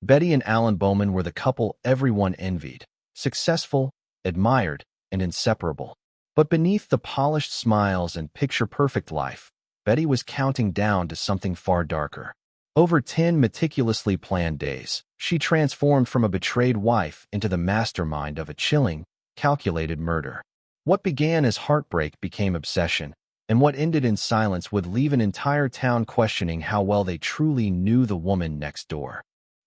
Betty and Alan Bowman were the couple everyone envied, successful, admired, and inseparable. But beneath the polished smiles and picture-perfect life, Betty was counting down to something far darker. Over 10 meticulously planned days, she transformed from a betrayed wife into the mastermind of a chilling, calculated murder. What began as heartbreak became obsession, and what ended in silence would leave an entire town questioning how well they truly knew the woman next door.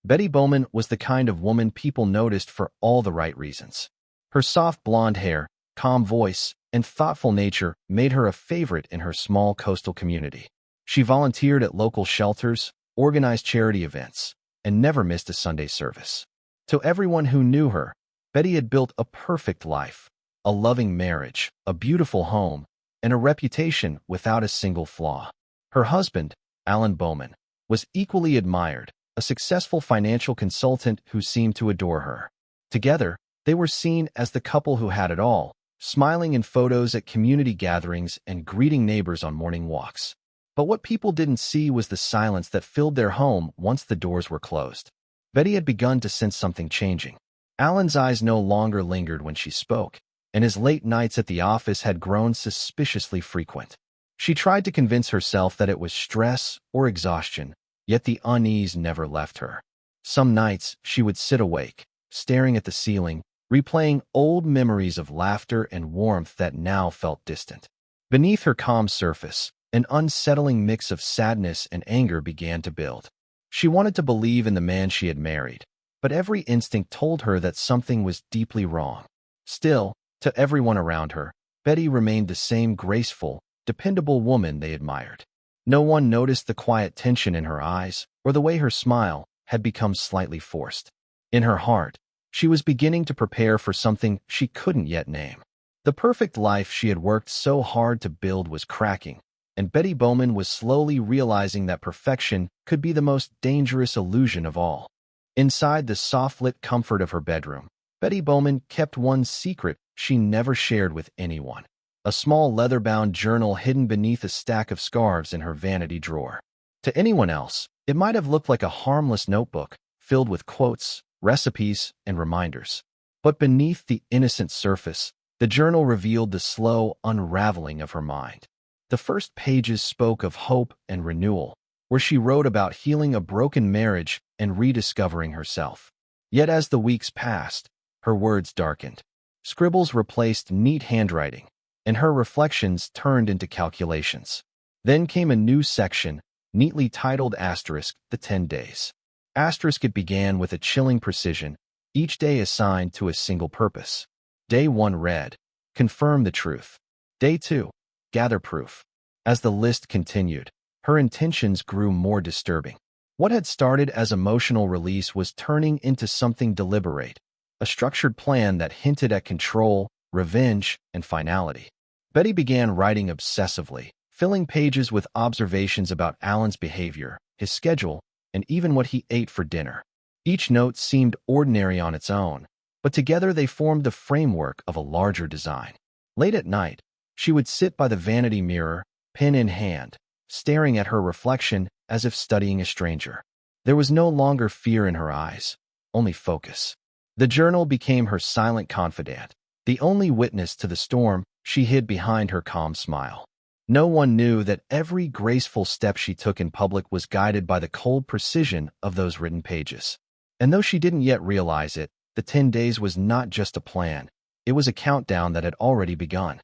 Betty Bowman was the kind of woman people noticed for all the right reasons. Her soft blonde hair, calm voice, and thoughtful nature made her a favorite in her small coastal community. She volunteered at local shelters, organized charity events, and never missed a Sunday service. To everyone who knew her, Betty had built a perfect life, a loving marriage, a beautiful home, and a reputation without a single flaw. Her husband, Alan Bowman, was equally admired, a successful financial consultant who seemed to adore her. Together, they were seen as the couple who had it all, smiling in photos at community gatherings and greeting neighbors on morning walks. But what people didn't see was the silence that filled their home once the doors were closed. Betty had begun to sense something changing. Alan's eyes no longer lingered when she spoke, and his late nights at the office had grown suspiciously frequent. She tried to convince herself that it was stress or exhaustion, yet the unease never left her. Some nights she would sit awake, staring at the ceiling, replaying old memories of laughter and warmth that now felt distant. Beneath her calm surface, an unsettling mix of sadness and anger began to build. She wanted to believe in the man she had married, but every instinct told her that something was deeply wrong. Still, to everyone around her, Betty remained the same graceful, dependable woman they admired. No one noticed the quiet tension in her eyes or the way her smile had become slightly forced. In her heart, she was beginning to prepare for something she couldn't yet name. The perfect life she had worked so hard to build was cracking, and Betty Bowman was slowly realizing that perfection could be the most dangerous illusion of all. Inside the soft-lit comfort of her bedroom, Betty Bowman kept one secret she never shared with anyone: a small leather-bound journal hidden beneath a stack of scarves in her vanity drawer. To anyone else, it might have looked like a harmless notebook filled with quotes, recipes, and reminders. But beneath the innocent surface, the journal revealed the slow unraveling of her mind. The first pages spoke of hope and renewal, where she wrote about healing a broken marriage and rediscovering herself. Yet as the weeks passed, her words darkened. Scribbles replaced neat handwriting, and her reflections turned into calculations. Then came a new section, neatly titled Asterisk, the 10 days. Asterisk it began with a chilling precision, each day assigned to a single purpose. Day 1 read, confirm the truth. Day 2, gather proof. As the list continued, her intentions grew more disturbing. What had started as emotional release was turning into something deliberate, a structured plan that hinted at control, revenge, and finality. Betty began writing obsessively, filling pages with observations about Alan's behavior, his schedule, and even what he ate for dinner. Each note seemed ordinary on its own, but together they formed the framework of a larger design. Late at night, she would sit by the vanity mirror, pen in hand, staring at her reflection as if studying a stranger. There was no longer fear in her eyes, only focus. The journal became her silent confidant, the only witness to the storm she hid behind her calm smile. No one knew that every graceful step she took in public was guided by the cold precision of those written pages. And though she didn't yet realize it, the 10 days was not just a plan, it was a countdown that had already begun.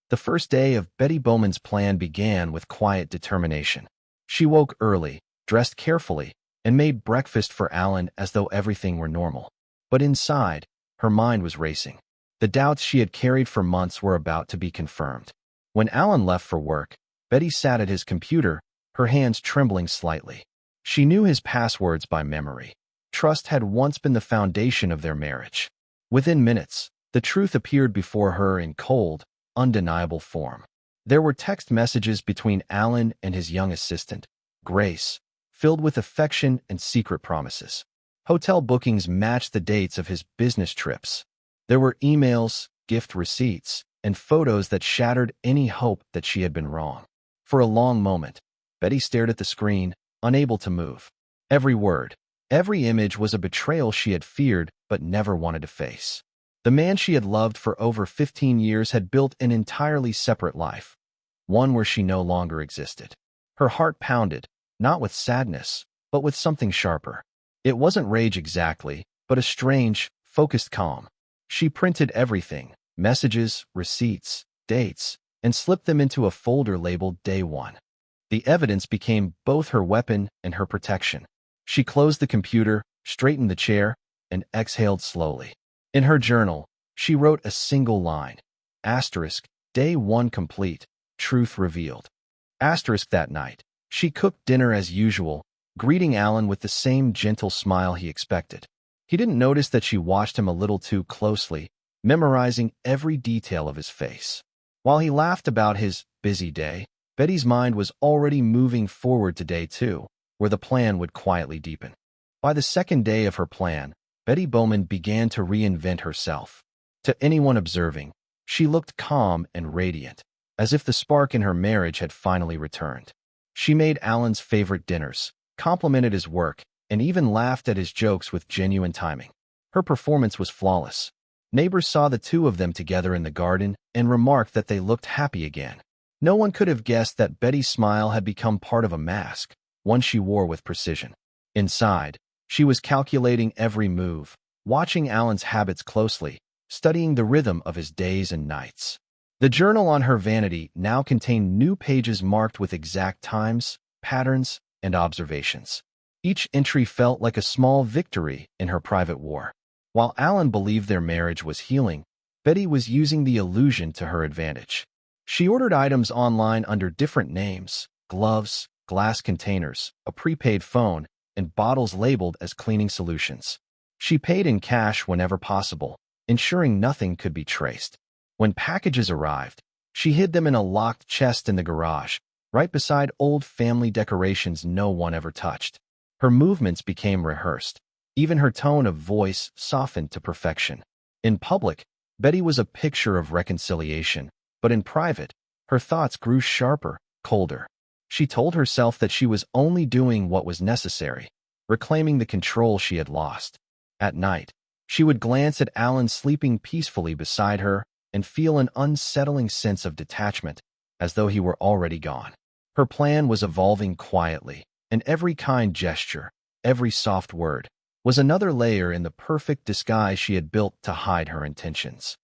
The first day of Betty Bowman's plan began with quiet determination. She woke early, dressed carefully, and made breakfast for Alan as though everything were normal. But inside, her mind was racing. The doubts she had carried for months were about to be confirmed. When Alan left for work, Betty sat at his computer, her hands trembling slightly. She knew his passwords by memory. Trust had once been the foundation of their marriage. Within minutes, the truth appeared before her in cold, undeniable form. There were text messages between Alan and his young assistant, Grace, filled with affection and secret promises. Hotel bookings matched the dates of his business trips. There were emails, gift receipts, and photos that shattered any hope that she had been wrong. For a long moment, Betty stared at the screen, unable to move. Every word, Every image was a betrayal she had feared but never wanted to face. The man she had loved for over 15 years had built an entirely separate life, one where she no longer existed. Her heart pounded, not with sadness, but with something sharper. It wasn't rage exactly, but a strange, focused calm. She printed everything, messages, receipts, dates, and slipped them into a folder labeled Day 1. The evidence became both her weapon and her protection. She closed the computer, straightened the chair, and exhaled slowly. In her journal, she wrote a single line. Asterisk, Day 1 complete, truth revealed. Asterisk, that night, she cooked dinner as usual, greeting Alan with the same gentle smile he expected. He didn't notice that she watched him a little too closely, memorizing every detail of his face. While he laughed about his busy day, Betty's mind was already moving forward to Day 2, where the plan would quietly deepen. By the second day of her plan, Betty Bowman began to reinvent herself. To anyone observing, she looked calm and radiant, as if the spark in her marriage had finally returned. She made Alan's favorite dinners, complimented his work, and even laughed at his jokes with genuine timing. Her performance was flawless. Neighbors saw the two of them together in the garden and remarked that they looked happy again. No one could have guessed that Betty's smile had become part of a mask, one she wore with precision. Inside, she was calculating every move, watching Alan's habits closely, studying the rhythm of his days and nights. The journal on her vanity now contained new pages marked with exact times, patterns, and observations. Each entry felt like a small victory in her private war. While Alan believed their marriage was healing, Betty was using the illusion to her advantage. She ordered items online under different names: gloves, glass containers, a prepaid phone, and bottles labeled as cleaning solutions. She paid in cash whenever possible, ensuring nothing could be traced. When packages arrived, she hid them in a locked chest in the garage, right beside old family decorations no one ever touched. Her movements became rehearsed. Even her tone of voice softened to perfection. In public, Betty was a picture of reconciliation, but in private, her thoughts grew sharper, colder. She told herself that she was only doing what was necessary, reclaiming the control she had lost. At night, she would glance at Alan sleeping peacefully beside her and feel an unsettling sense of detachment, as though he were already gone. Her plan was evolving quietly, and every kind gesture, every soft word, was another layer in the perfect disguise she had built to hide her intentions.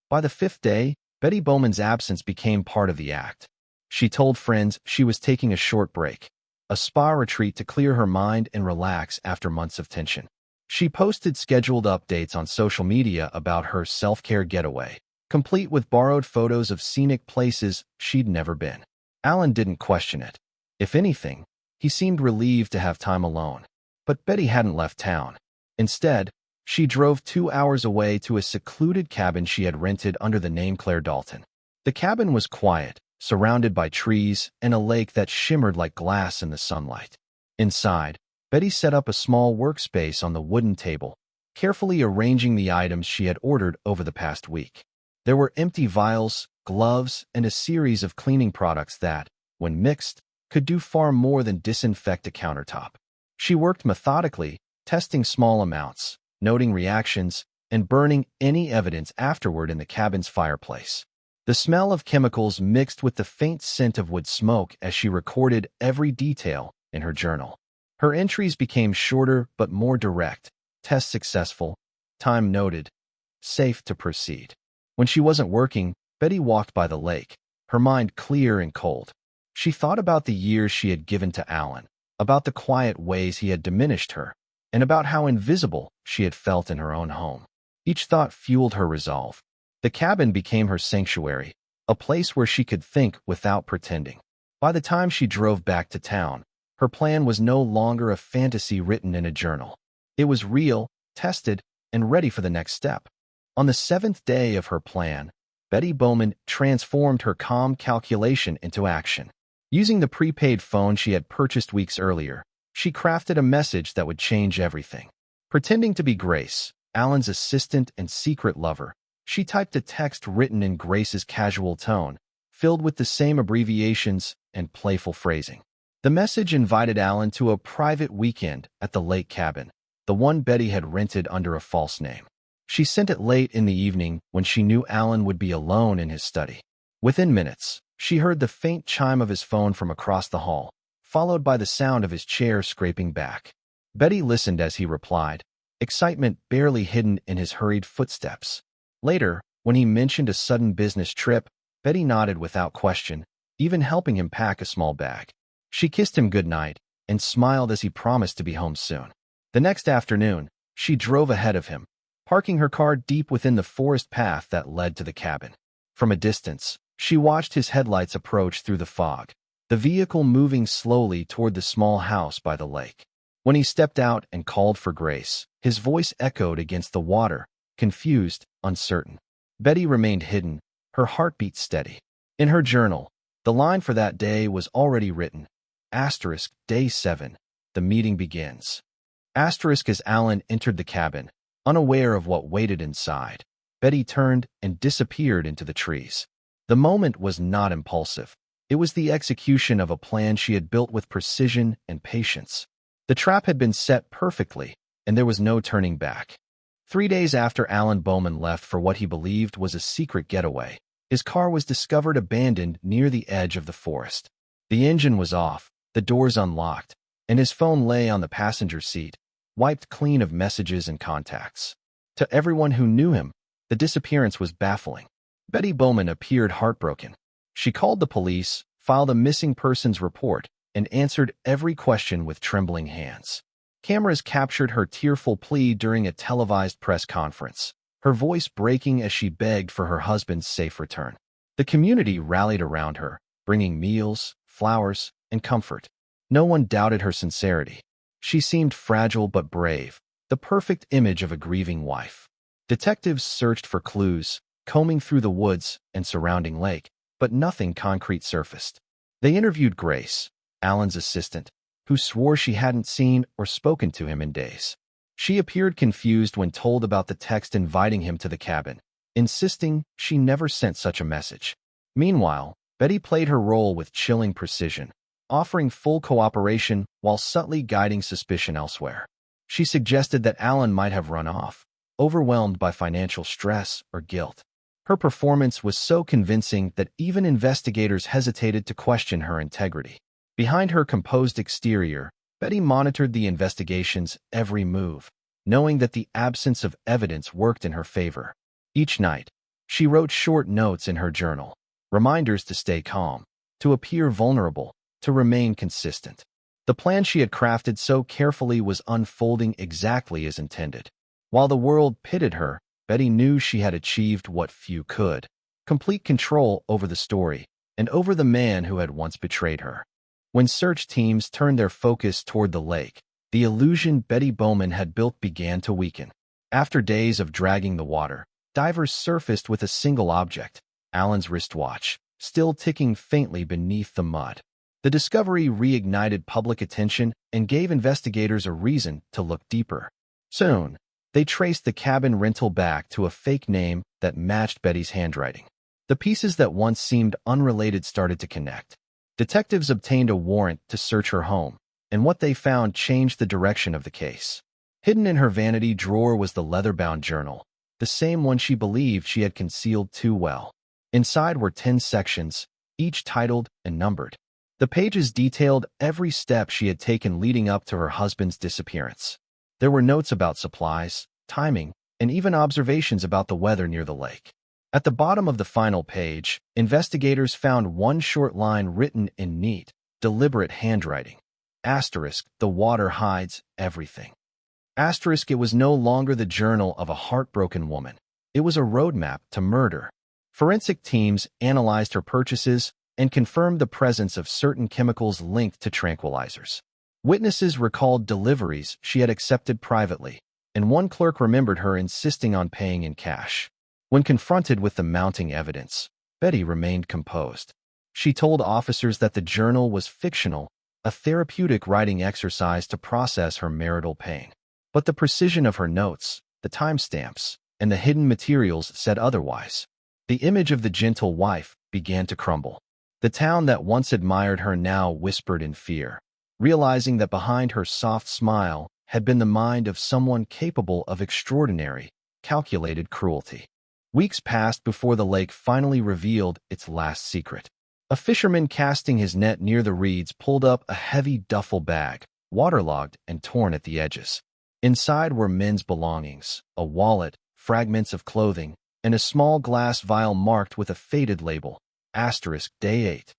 By the 5th day, Betty Bowman's absence became part of the act. She told friends she was taking a short break, a spa retreat to clear her mind and relax after months of tension. She posted scheduled updates on social media about her self-care getaway, complete with borrowed photos of scenic places she'd never been. Alan didn't question it. If anything, he seemed relieved to have time alone. But Betty hadn't left town. Instead, she drove 2 hours away to a secluded cabin she had rented under the name Claire Dalton. The cabin was quiet, surrounded by trees and a lake that shimmered like glass in the sunlight. Inside, Betty set up a small workspace on the wooden table, carefully arranging the items she had ordered over the past week. There were empty vials, gloves, and a series of cleaning products that, when mixed, could do far more than disinfect a countertop. She worked methodically, testing small amounts, noting reactions, and burning any evidence afterward in the cabin's fireplace. The smell of chemicals mixed with the faint scent of wood smoke as she recorded every detail in her journal. Her entries became shorter but more direct. Test successful, time noted, safe to proceed. When she wasn't working, Betty walked by the lake, her mind clear and cold. She thought about the years she had given to Alan, about the quiet ways he had diminished her, and about how invisible she had felt in her own home. Each thought fueled her resolve. The cabin became her sanctuary, a place where she could think without pretending. By the time she drove back to town, her plan was no longer a fantasy written in a journal. It was real, tested, and ready for the next step. On the 7th day of her plan, Betty Bowman transformed her calm calculation into action. Using the prepaid phone she had purchased weeks earlier, she crafted a message that would change everything. Pretending to be Grace, Alan's assistant and secret lover, she typed a text written in Grace's casual tone, filled with the same abbreviations and playful phrasing. The message invited Alan to a private weekend at the lake cabin, the one Betty had rented under a false name. She sent it late in the evening when she knew Alan would be alone in his study. Within minutes, she heard the faint chime of his phone from across the hall, followed by the sound of his chair scraping back. Betty listened as he replied, excitement barely hidden in his hurried footsteps. Later, when he mentioned a sudden business trip, Betty nodded without question, even helping him pack a small bag. She kissed him goodnight and smiled as he promised to be home soon. The next afternoon, she drove ahead of him, parking her car deep within the forest path that led to the cabin. From a distance, she watched his headlights approach through the fog, the vehicle moving slowly toward the small house by the lake. When he stepped out and called for Grace, his voice echoed against the water, confused, uncertain. Betty remained hidden, her heartbeat steady. In her journal, the line for that day was already written. Day 7. The meeting begins. As Alan entered the cabin, unaware of what waited inside, Betty turned and disappeared into the trees. The moment was not impulsive. It was the execution of a plan she had built with precision and patience. The trap had been set perfectly, and there was no turning back. 3 days after Alan Bowman left for what he believed was a secret getaway, his car was discovered abandoned near the edge of the forest. The engine was off, the doors unlocked, and his phone lay on the passenger seat, wiped clean of messages and contacts. To everyone who knew him, the disappearance was baffling. Betty Bowman appeared heartbroken. She called the police, filed a missing persons report, and answered every question with trembling hands. Cameras captured her tearful plea during a televised press conference, her voice breaking as she begged for her husband's safe return. The community rallied around her, bringing meals, flowers, and comfort. No one doubted her sincerity. She seemed fragile but brave, the perfect image of a grieving wife. Detectives searched for clues, combing through the woods and surrounding lake, but nothing concrete surfaced. They interviewed Grace, Alan's assistant, who swore she hadn't seen or spoken to him in days. She appeared confused when told about the text inviting him to the cabin, insisting she never sent such a message. Meanwhile, Betty played her role with chilling precision, offering full cooperation while subtly guiding suspicion elsewhere. She suggested that Alan might have run off, overwhelmed by financial stress or guilt. Her performance was so convincing that even investigators hesitated to question her integrity. Behind her composed exterior, Betty monitored the investigation's every move, knowing that the absence of evidence worked in her favor. Each night, she wrote short notes in her journal, reminders to stay calm, to appear vulnerable, to remain consistent. The plan she had crafted so carefully was unfolding exactly as intended. While the world pitted her, Betty knew she had achieved what few could: complete control over the story and over the man who had once betrayed her. When search teams turned their focus toward the lake, the illusion Betty Bowman had built began to weaken. After days of dragging the water, divers surfaced with a single object, Alan's wristwatch, still ticking faintly beneath the mud. The discovery reignited public attention and gave investigators a reason to look deeper. Soon, they traced the cabin rental back to a fake name that matched Betty's handwriting. The pieces that once seemed unrelated started to connect. Detectives obtained a warrant to search her home, and what they found changed the direction of the case. Hidden in her vanity drawer was the leather-bound journal, the same one she believed she had concealed too well. Inside were 10 sections, each titled and numbered. The pages detailed every step she had taken leading up to her husband's disappearance. There were notes about supplies, timing, and even observations about the weather near the lake. At the bottom of the final page, investigators found one short line written in neat, deliberate handwriting. The water hides everything. It was no longer the journal of a heartbroken woman. It was a roadmap to murder. Forensic teams analyzed her purchases and confirmed the presence of certain chemicals linked to tranquilizers. Witnesses recalled deliveries she had accepted privately, and one clerk remembered her insisting on paying in cash. When confronted with the mounting evidence, Betty remained composed. She told officers that the journal was fictional, a therapeutic writing exercise to process her marital pain. But the precision of her notes, the timestamps, and the hidden materials said otherwise. The image of the gentle wife began to crumble. The town that once admired her now whispered in fear, realizing that behind her soft smile had been the mind of someone capable of extraordinary, calculated cruelty. Weeks passed before the lake finally revealed its last secret. A fisherman casting his net near the reeds pulled up a heavy duffel bag, waterlogged and torn at the edges. Inside were men's belongings, a wallet, fragments of clothing, and a small glass vial marked with a faded label, *Day 8.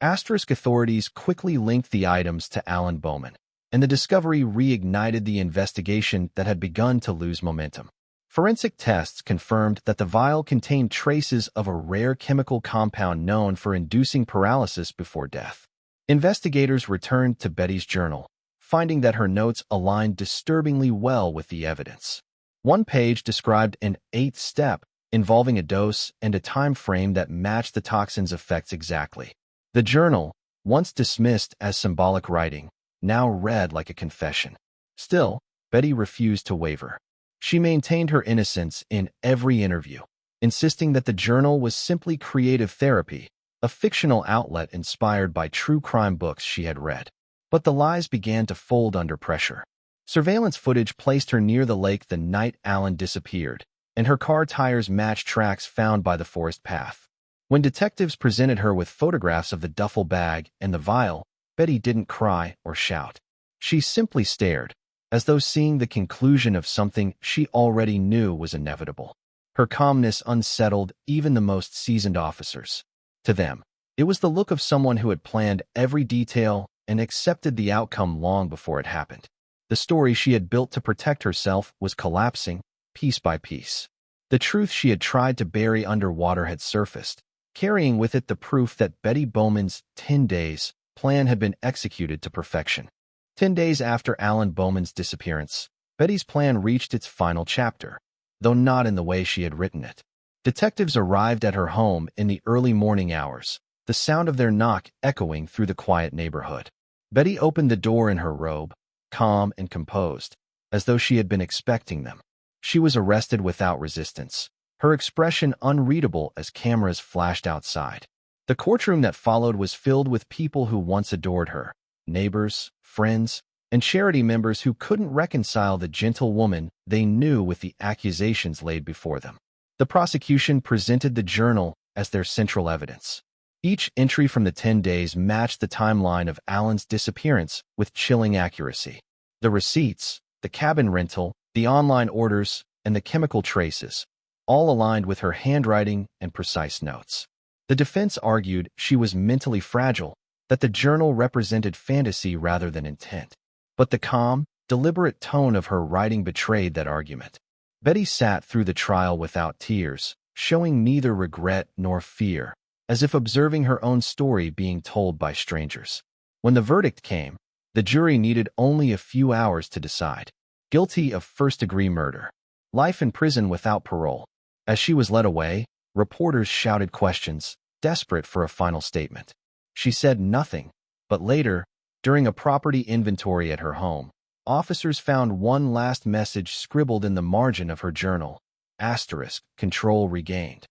Authorities quickly linked the items to Alan Bowman, and the discovery reignited the investigation that had begun to lose momentum. Forensic tests confirmed that the vial contained traces of a rare chemical compound known for inducing paralysis before death. Investigators returned to Betty's journal, finding that her notes aligned disturbingly well with the evidence. One page described an 8-step involving a dose and a time frame that matched the toxin's effects exactly. The journal, once dismissed as symbolic writing, now read like a confession. Still, Betty refused to waver. She maintained her innocence in every interview, insisting that the journal was simply creative therapy, a fictional outlet inspired by true crime books she had read. But the lies began to fold under pressure. Surveillance footage placed her near the lake the night Alan disappeared, and her car tires matched tracks found by the forest path. When detectives presented her with photographs of the duffel bag and the vial, Betty didn't cry or shout. She simply stared, as though seeing the conclusion of something she already knew was inevitable. Her calmness unsettled even the most seasoned officers. To them, it was the look of someone who had planned every detail and accepted the outcome long before it happened. The story she had built to protect herself was collapsing, piece by piece. The truth she had tried to bury underwater had surfaced, carrying with it the proof that Betty Bowman's 10 days plan had been executed to perfection. 10 days after Alan Bowman's disappearance, Betty's plan reached its final chapter, though not in the way she had written it. Detectives arrived at her home in the early morning hours, the sound of their knock echoing through the quiet neighborhood. Betty opened the door in her robe, calm and composed, as though she had been expecting them. She was arrested without resistance, her expression unreadable as cameras flashed outside. The courtroom that followed was filled with people who once adored her, neighbors, friends, and charity members who couldn't reconcile the gentle woman they knew with the accusations laid before them. The prosecution presented the journal as their central evidence. Each entry from the 10 days matched the timeline of Alan's disappearance with chilling accuracy. The receipts, the cabin rental, the online orders, and the chemical traces, all aligned with her handwriting and precise notes. The defense argued she was mentally fragile, that the journal represented fantasy rather than intent. But the calm, deliberate tone of her writing betrayed that argument. Betty sat through the trial without tears, showing neither regret nor fear, as if observing her own story being told by strangers. When the verdict came, the jury needed only a few hours to decide. Guilty of first-degree murder. Life in prison without parole. As she was led away, reporters shouted questions, desperate for a final statement. She said nothing, but later, during a property inventory at her home, officers found one last message scribbled in the margin of her journal. Control regained.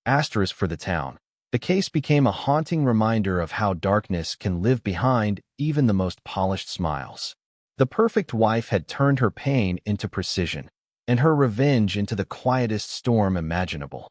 For the town. The case became a haunting reminder of how darkness can live behind even the most polished smiles. The perfect wife had turned her pain into precision, and her revenge into the quietest storm imaginable.